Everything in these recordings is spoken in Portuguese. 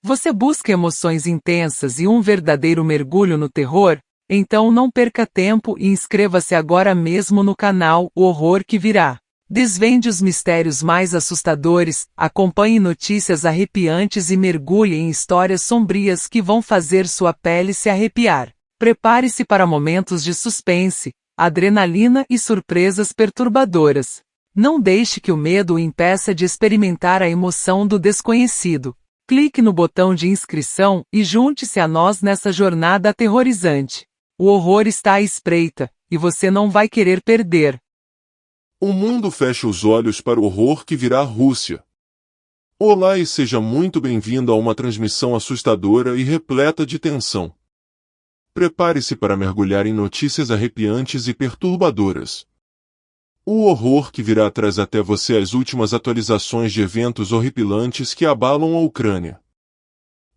Você busca emoções intensas e um verdadeiro mergulho no terror? Então não perca tempo e inscreva-se agora mesmo no canal O Horror que Virá. Desvende os mistérios mais assustadores, acompanhe notícias arrepiantes e mergulhe em histórias sombrias que vão fazer sua pele se arrepiar. Prepare-se para momentos de suspense, adrenalina e surpresas perturbadoras. Não deixe que o medo o impeça de experimentar a emoção do desconhecido. Clique no botão de inscrição e junte-se a nós nessa jornada aterrorizante. O horror está à espreita, e você não vai querer perder. O mundo fecha os olhos para o horror que virá à Rússia. Olá e seja muito bem-vindo a uma transmissão assustadora e repleta de tensão. Prepare-se para mergulhar em notícias arrepiantes e perturbadoras. O horror que virá traz até você as últimas atualizações de eventos horripilantes que abalam a Ucrânia.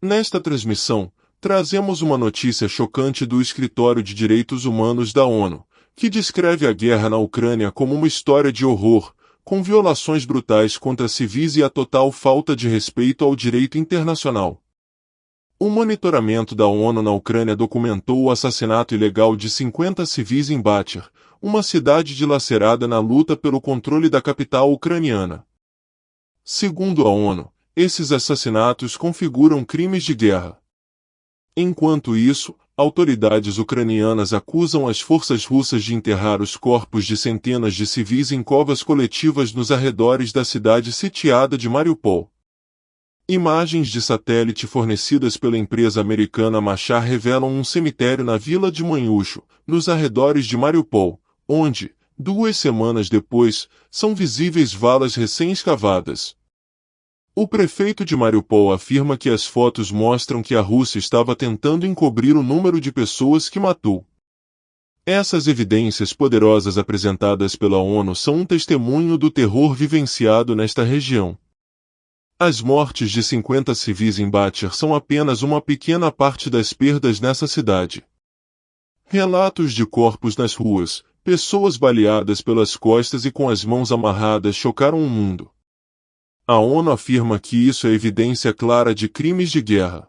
Nesta transmissão, trazemos uma notícia chocante do Escritório de Direitos Humanos da ONU, que descreve a guerra na Ucrânia como uma história de horror, com violações brutais contra civis e a total falta de respeito ao direito internacional. O monitoramento da ONU na Ucrânia documentou o assassinato ilegal de 50 civis em Batyr, uma cidade dilacerada na luta pelo controle da capital ucraniana. Segundo a ONU, esses assassinatos configuram crimes de guerra. Enquanto isso, autoridades ucranianas acusam as forças russas de enterrar os corpos de centenas de civis em covas coletivas nos arredores da cidade sitiada de Mariupol. Imagens de satélite fornecidas pela empresa americana Machar revelam um cemitério na vila de Manhucho, nos arredores de Mariupol, onde, 2 semanas depois, são visíveis valas recém-escavadas. O prefeito de Mariupol afirma que as fotos mostram que a Rússia estava tentando encobrir o número de pessoas que matou. Essas evidências poderosas apresentadas pela ONU são um testemunho do terror vivenciado nesta região. As mortes de 50 civis em Batyr são apenas uma pequena parte das perdas nessa cidade. Relatos de corpos nas ruas, pessoas baleadas pelas costas e com as mãos amarradas chocaram o mundo. A ONU afirma que isso é evidência clara de crimes de guerra.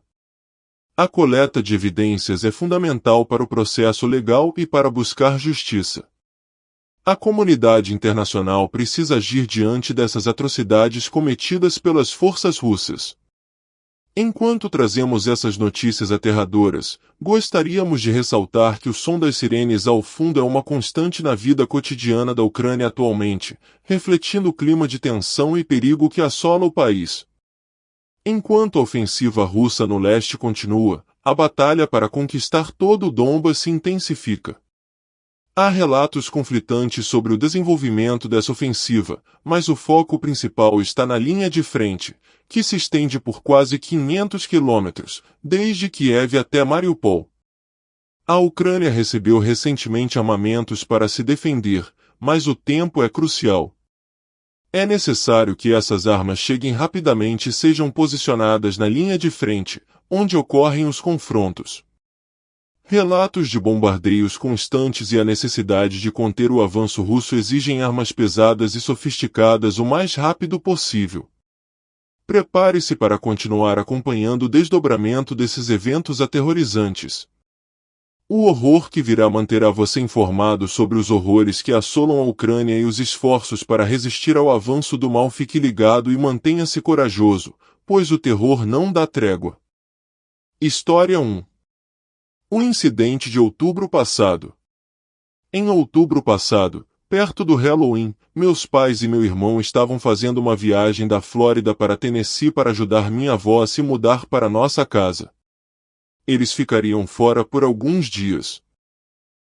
A coleta de evidências é fundamental para o processo legal e para buscar justiça. A comunidade internacional precisa agir diante dessas atrocidades cometidas pelas forças russas. Enquanto trazemos essas notícias aterradoras, gostaríamos de ressaltar que o som das sirenes ao fundo é uma constante na vida cotidiana da Ucrânia atualmente, refletindo o clima de tensão e perigo que assola o país. Enquanto a ofensiva russa no leste continua, a batalha para conquistar todo o Donbas se intensifica. Há relatos conflitantes sobre o desenvolvimento dessa ofensiva, mas o foco principal está na linha de frente, que se estende por quase 500 quilômetros, desde Kiev até Mariupol. A Ucrânia recebeu recentemente armamentos para se defender, mas o tempo é crucial. É necessário que essas armas cheguem rapidamente e sejam posicionadas na linha de frente, onde ocorrem os confrontos. Relatos de bombardeios constantes e a necessidade de conter o avanço russo exigem armas pesadas e sofisticadas o mais rápido possível. Prepare-se para continuar acompanhando o desdobramento desses eventos aterrorizantes. O horror que virá manterá você informado sobre os horrores que assolam a Ucrânia e os esforços para resistir ao avanço do mal. Fique ligado e mantenha-se corajoso, pois o terror não dá trégua. História 1. O incidente de outubro passado. Em outubro passado, perto do Halloween, meus pais e meu irmão estavam fazendo uma viagem da Flórida para Tennessee para ajudar minha avó a se mudar para nossa casa. Eles ficariam fora por alguns dias.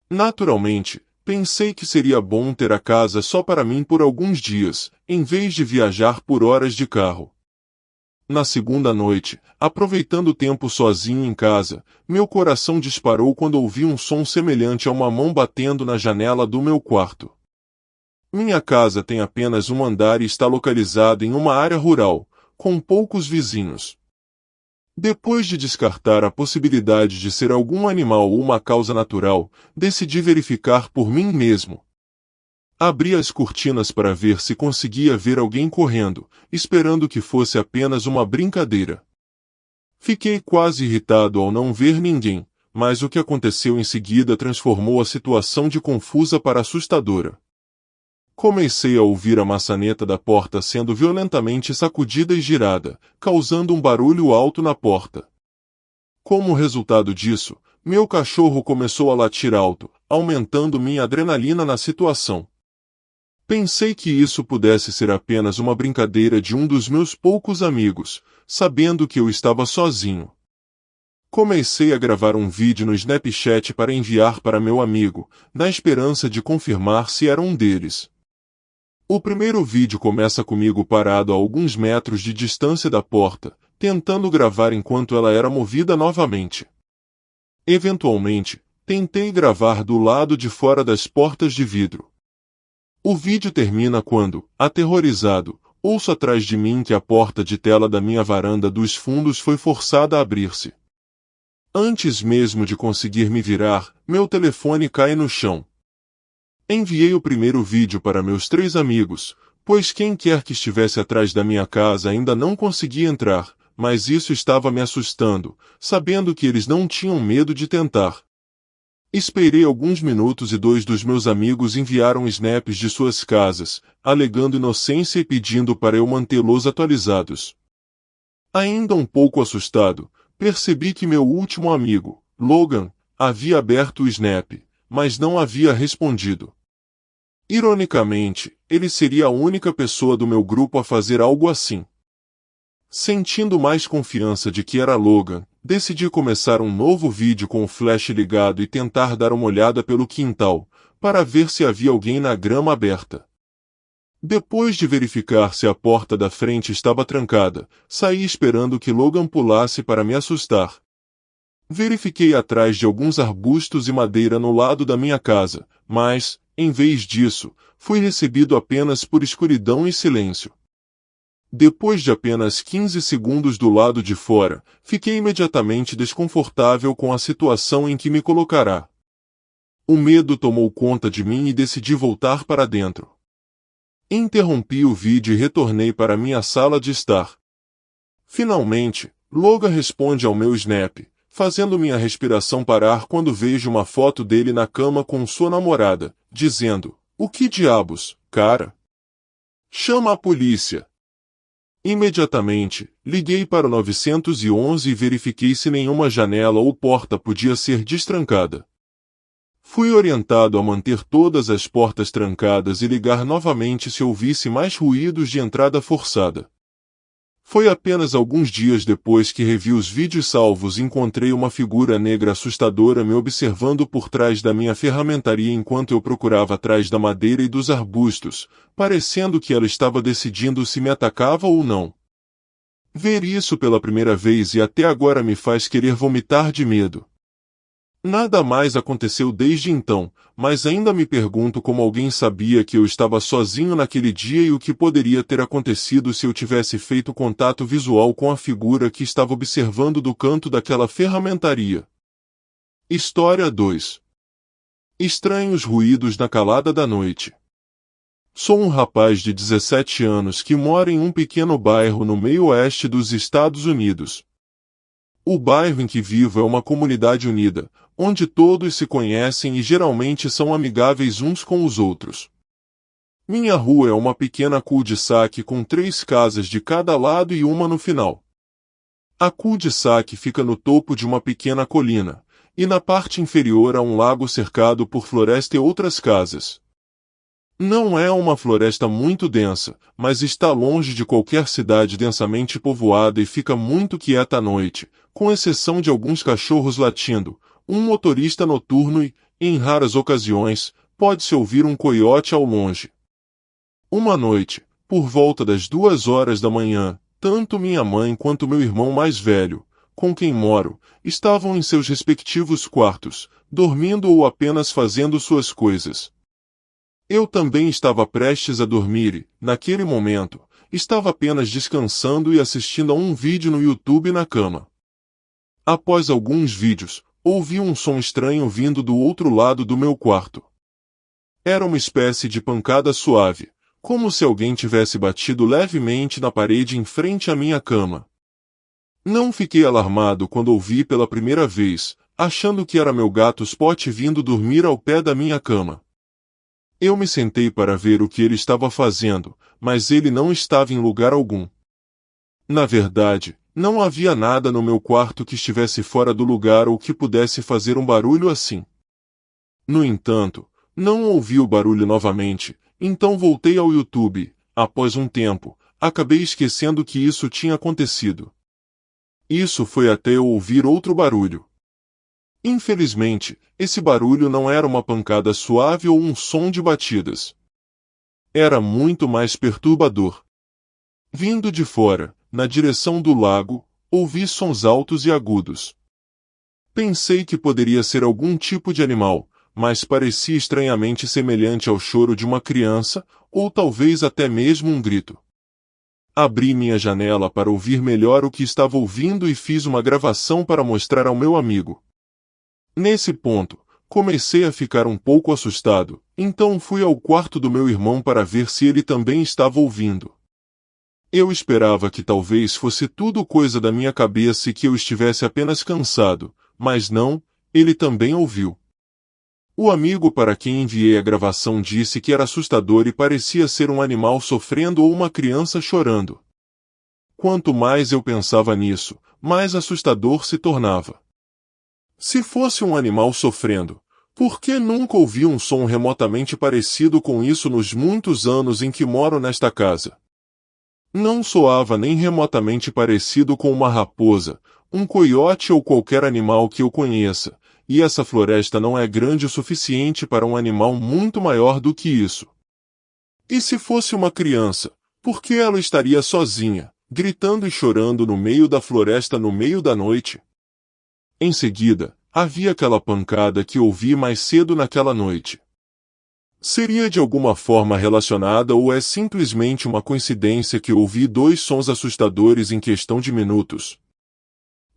Naturalmente, pensei que seria bom ter a casa só para mim por alguns dias, em vez de viajar por horas de carro. Na segunda noite, aproveitando o tempo sozinho em casa, meu coração disparou quando ouvi um som semelhante a uma mão batendo na janela do meu quarto. Minha casa tem apenas um andar e está localizada em uma área rural, com poucos vizinhos. Depois de descartar a possibilidade de ser algum animal ou uma causa natural, decidi verificar por mim mesmo. Abri as cortinas para ver se conseguia ver alguém correndo, esperando que fosse apenas uma brincadeira. Fiquei quase irritado ao não ver ninguém, mas o que aconteceu em seguida transformou a situação de confusa para assustadora. Comecei a ouvir a maçaneta da porta sendo violentamente sacudida e girada, causando um barulho alto na porta. Como resultado disso, meu cachorro começou a latir alto, aumentando minha adrenalina na situação. Pensei que isso pudesse ser apenas uma brincadeira de um dos meus poucos amigos, sabendo que eu estava sozinho. Comecei a gravar um vídeo no Snapchat para enviar para meu amigo, na esperança de confirmar se era um deles. O primeiro vídeo começa comigo parado a alguns metros de distância da porta, tentando gravar enquanto ela era movida novamente. Eventualmente, tentei gravar do lado de fora das portas de vidro. O vídeo termina quando, aterrorizado, ouço atrás de mim que a porta de tela da minha varanda dos fundos foi forçada a abrir-se. Antes mesmo de conseguir me virar, meu telefone cai no chão. Enviei o primeiro vídeo para meus 3 amigos, pois quem quer que estivesse atrás da minha casa ainda não conseguia entrar, mas isso estava me assustando, sabendo que eles não tinham medo de tentar. Esperei alguns minutos e 2 dos meus amigos enviaram snaps de suas casas, alegando inocência e pedindo para eu mantê-los atualizados. Ainda um pouco assustado, percebi que meu último amigo, Logan, havia aberto o snap, mas não havia respondido. Ironicamente, ele seria a única pessoa do meu grupo a fazer algo assim. Sentindo mais confiança de que era Logan, decidi começar um novo vídeo com o flash ligado e tentar dar uma olhada pelo quintal, para ver se havia alguém na grama aberta. Depois de verificar se a porta da frente estava trancada, saí esperando que Logan pulasse para me assustar. Verifiquei atrás de alguns arbustos e madeira no lado da minha casa, mas, em vez disso, fui recebido apenas por escuridão e silêncio. Depois de apenas 15 segundos do lado de fora, fiquei imediatamente desconfortável com a situação em que me colocará. O medo tomou conta de mim e decidi voltar para dentro. Interrompi o vídeo e retornei para minha sala de estar. Finalmente, Logan responde ao meu snap, fazendo minha respiração parar quando vejo uma foto dele na cama com sua namorada, dizendo: "O que diabos, cara? Chama a polícia." Imediatamente, liguei para o 911 e verifiquei se nenhuma janela ou porta podia ser destrancada. Fui orientado a manter todas as portas trancadas e ligar novamente se ouvisse mais ruídos de entrada forçada. Foi apenas alguns dias depois que revi os vídeos salvos e encontrei uma figura negra assustadora me observando por trás da minha ferramentaria enquanto eu procurava atrás da madeira e dos arbustos, parecendo que ela estava decidindo se me atacava ou não. Ver isso pela primeira vez e até agora me faz querer vomitar de medo. Nada mais aconteceu desde então, mas ainda me pergunto como alguém sabia que eu estava sozinho naquele dia e o que poderia ter acontecido se eu tivesse feito contato visual com a figura que estava observando do canto daquela ferramentaria. História 2. Estranhos ruídos na calada da noite. Sou um rapaz de 17 anos que mora em um pequeno bairro no meio-oeste dos Estados Unidos. O bairro em que vivo é uma comunidade unida, onde todos se conhecem e geralmente são amigáveis uns com os outros. Minha rua é uma pequena cul-de-sac com 3 casas de cada lado e uma no final. A cul-de-sac fica no topo de uma pequena colina, e na parte inferior há um lago cercado por floresta e outras casas. Não é uma floresta muito densa, mas está longe de qualquer cidade densamente povoada e fica muito quieta à noite, com exceção de alguns cachorros latindo, um motorista noturno e, em raras ocasiões, pode-se ouvir um coiote ao longe. Uma noite, por volta das 2 horas da manhã, tanto minha mãe quanto meu irmão mais velho, com quem moro, estavam em seus respectivos quartos, dormindo ou apenas fazendo suas coisas. Eu também estava prestes a dormir e, naquele momento, estava apenas descansando e assistindo a um vídeo no YouTube na cama. Após alguns vídeos, ouvi um som estranho vindo do outro lado do meu quarto. Era uma espécie de pancada suave, como se alguém tivesse batido levemente na parede em frente à minha cama. Não fiquei alarmado quando ouvi pela primeira vez, achando que era meu gato Spot vindo dormir ao pé da minha cama. Eu me sentei para ver o que ele estava fazendo, mas ele não estava em lugar algum. Na verdade, não havia nada no meu quarto que estivesse fora do lugar ou que pudesse fazer um barulho assim. No entanto, não ouvi o barulho novamente, então voltei ao YouTube. Após um tempo, acabei esquecendo que isso tinha acontecido. Isso foi até eu ouvir outro barulho. Infelizmente, esse barulho não era uma pancada suave ou um som de batidas. Era muito mais perturbador. Vindo de fora, na direção do lago, ouvi sons altos e agudos. Pensei que poderia ser algum tipo de animal, mas parecia estranhamente semelhante ao choro de uma criança, ou talvez até mesmo um grito. Abri minha janela para ouvir melhor o que estava ouvindo e fiz uma gravação para mostrar ao meu amigo. Nesse ponto, comecei a ficar um pouco assustado, então fui ao quarto do meu irmão para ver se ele também estava ouvindo. Eu esperava que talvez fosse tudo coisa da minha cabeça e que eu estivesse apenas cansado, mas não, ele também ouviu. O amigo para quem enviei a gravação disse que era assustador e parecia ser um animal sofrendo ou uma criança chorando. Quanto mais eu pensava nisso, mais assustador se tornava. Se fosse um animal sofrendo, por que nunca ouvi um som remotamente parecido com isso nos muitos anos em que moro nesta casa? Não soava nem remotamente parecido com uma raposa, um coiote ou qualquer animal que eu conheça. E essa floresta não é grande o suficiente para um animal muito maior do que isso. E se fosse uma criança, por que ela estaria sozinha, gritando e chorando no meio da floresta no meio da noite? Em seguida, havia aquela pancada que ouvi mais cedo naquela noite. Seria de alguma forma relacionada ou é simplesmente uma coincidência que ouvi dois sons assustadores em questão de minutos?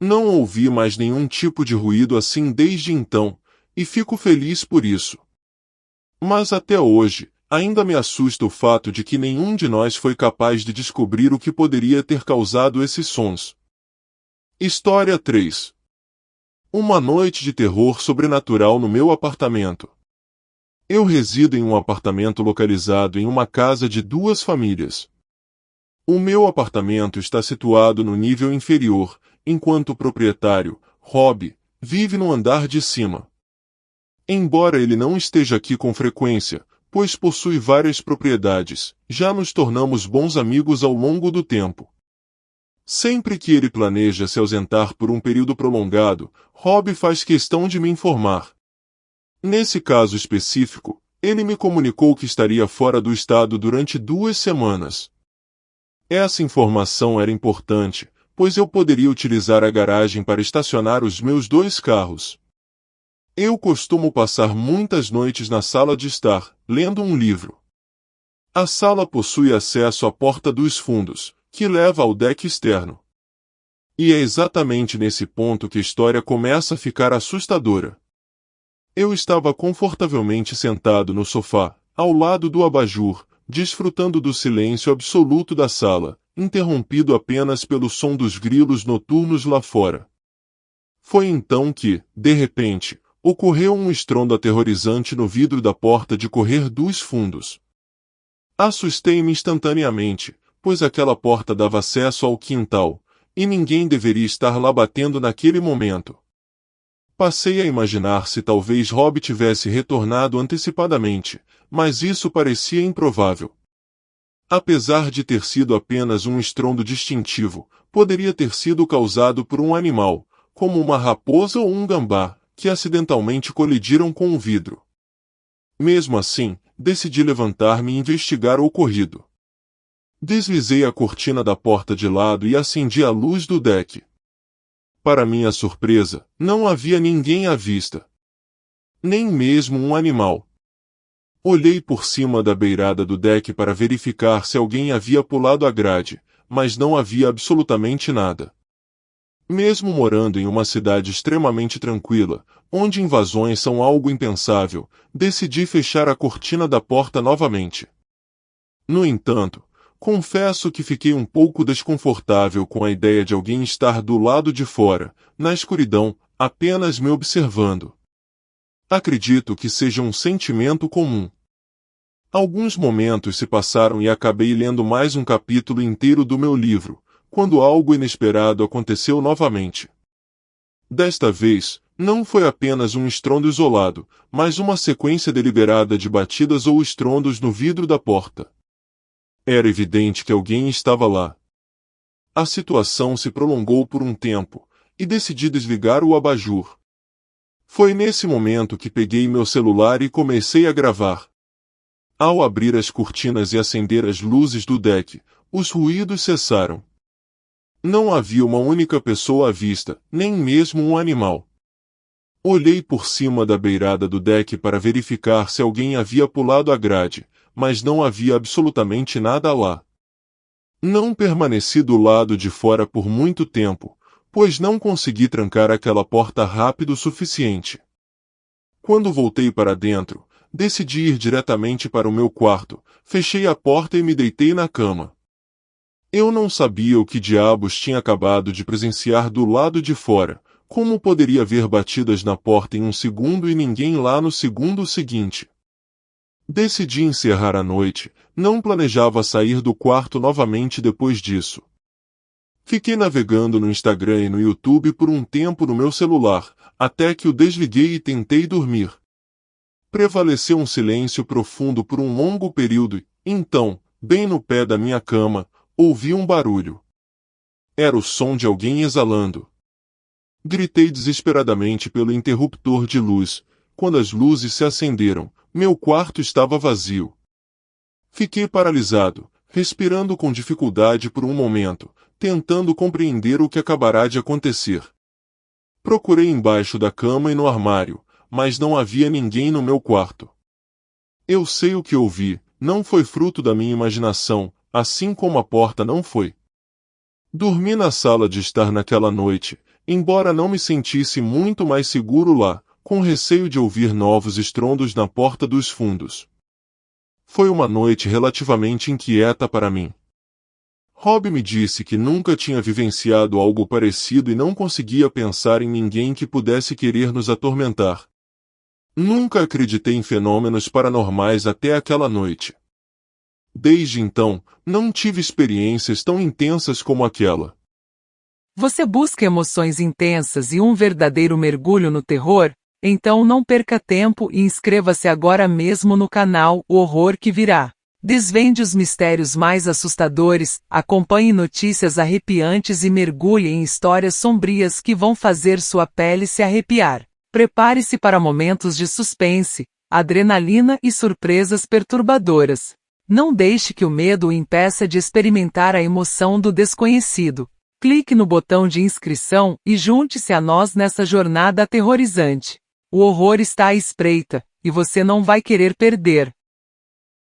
Não ouvi mais nenhum tipo de ruído assim desde então, e fico feliz por isso. Mas até hoje, ainda me assusta o fato de que nenhum de nós foi capaz de descobrir o que poderia ter causado esses sons. História 3. Uma noite de terror sobrenatural no meu apartamento. Eu resido em um apartamento localizado em uma casa de 2 famílias. O meu apartamento está situado no nível inferior, enquanto o proprietário, Rob, vive no andar de cima. Embora ele não esteja aqui com frequência, pois possui várias propriedades, já nos tornamos bons amigos ao longo do tempo. Sempre que ele planeja se ausentar por um período prolongado, Rob faz questão de me informar. Nesse caso específico, ele me comunicou que estaria fora do estado durante 2 semanas. Essa informação era importante, pois eu poderia utilizar a garagem para estacionar os meus 2 carros. Eu costumo passar muitas noites na sala de estar, lendo um livro. A sala possui acesso à porta dos fundos, que leva ao deck externo. E é exatamente nesse ponto que a história começa a ficar assustadora. Eu estava confortavelmente sentado no sofá, ao lado do abajur, desfrutando do silêncio absoluto da sala, interrompido apenas pelo som dos grilos noturnos lá fora. Foi então que, de repente, ocorreu um estrondo aterrorizante no vidro da porta de correr dos fundos. Assustei-me instantaneamente, pois aquela porta dava acesso ao quintal, e ninguém deveria estar lá batendo naquele momento. Passei a imaginar se talvez Rob tivesse retornado antecipadamente, mas isso parecia improvável. Apesar de ter sido apenas um estrondo distintivo, poderia ter sido causado por um animal, como uma raposa ou um gambá, que acidentalmente colidiram com o vidro. Mesmo assim, decidi levantar-me e investigar o ocorrido. Deslizei a cortina da porta de lado e acendi a luz do deck. Para minha surpresa, não havia ninguém à vista. Nem mesmo um animal. Olhei por cima da beirada do deck para verificar se alguém havia pulado a grade, mas não havia absolutamente nada. Mesmo morando em uma cidade extremamente tranquila, onde invasões são algo impensável, decidi fechar a cortina da porta novamente. No entanto, Confesso que fiquei um pouco desconfortável com a ideia de alguém estar do lado de fora, na escuridão, apenas me observando. Acredito que seja um sentimento comum. Alguns momentos se passaram e acabei lendo mais um capítulo inteiro do meu livro, quando algo inesperado aconteceu novamente. Desta vez, não foi apenas um estrondo isolado, mas uma sequência deliberada de batidas ou estrondos no vidro da porta. Era evidente que alguém estava lá. A situação se prolongou por um tempo, e decidi desligar o abajur. Foi nesse momento que peguei meu celular e comecei a gravar. Ao abrir as cortinas e acender as luzes do deck, os ruídos cessaram. Não havia uma única pessoa à vista, nem mesmo um animal. Olhei por cima da beirada do deck para verificar se alguém havia pulado a grade, mas não havia absolutamente nada lá. Não permaneci do lado de fora por muito tempo, pois não consegui trancar aquela porta rápido o suficiente. Quando voltei para dentro, decidi ir diretamente para o meu quarto, fechei a porta e me deitei na cama. Eu não sabia o que diabos tinha acabado de presenciar do lado de fora, como poderia ver batidas na porta em um segundo e ninguém lá no segundo seguinte. Decidi encerrar a noite, não planejava sair do quarto novamente depois disso. Fiquei navegando no Instagram e no YouTube por um tempo no meu celular, até que o desliguei e tentei dormir. Prevaleceu um silêncio profundo por um longo período e, então, bem no pé da minha cama, ouvi um barulho. Era o som de alguém exalando. Gritei desesperadamente pelo interruptor de luz. Quando as luzes se acenderam, meu quarto estava vazio. Fiquei paralisado, respirando com dificuldade por um momento, tentando compreender o que acabará de acontecer. Procurei embaixo da cama e no armário, mas não havia ninguém no meu quarto. Eu sei o que ouvi, não foi fruto da minha imaginação, assim como a porta não foi. Dormi na sala de estar naquela noite, embora não me sentisse muito mais seguro lá, com receio de ouvir novos estrondos na porta dos fundos. Foi uma noite relativamente inquieta para mim. Rob me disse que nunca tinha vivenciado algo parecido e não conseguia pensar em ninguém que pudesse querer nos atormentar. Nunca acreditei em fenômenos paranormais até aquela noite. Desde então, não tive experiências tão intensas como aquela. Você busca emoções intensas e um verdadeiro mergulho no terror? Então não perca tempo e inscreva-se agora mesmo no canal O Horror que Virá. Desvende os mistérios mais assustadores, acompanhe notícias arrepiantes e mergulhe em histórias sombrias que vão fazer sua pele se arrepiar. Prepare-se para momentos de suspense, adrenalina e surpresas perturbadoras. Não deixe que o medo o impeça de experimentar a emoção do desconhecido. Clique no botão de inscrição e junte-se a nós nessa jornada aterrorizante. O horror está à espreita, e você não vai querer perder.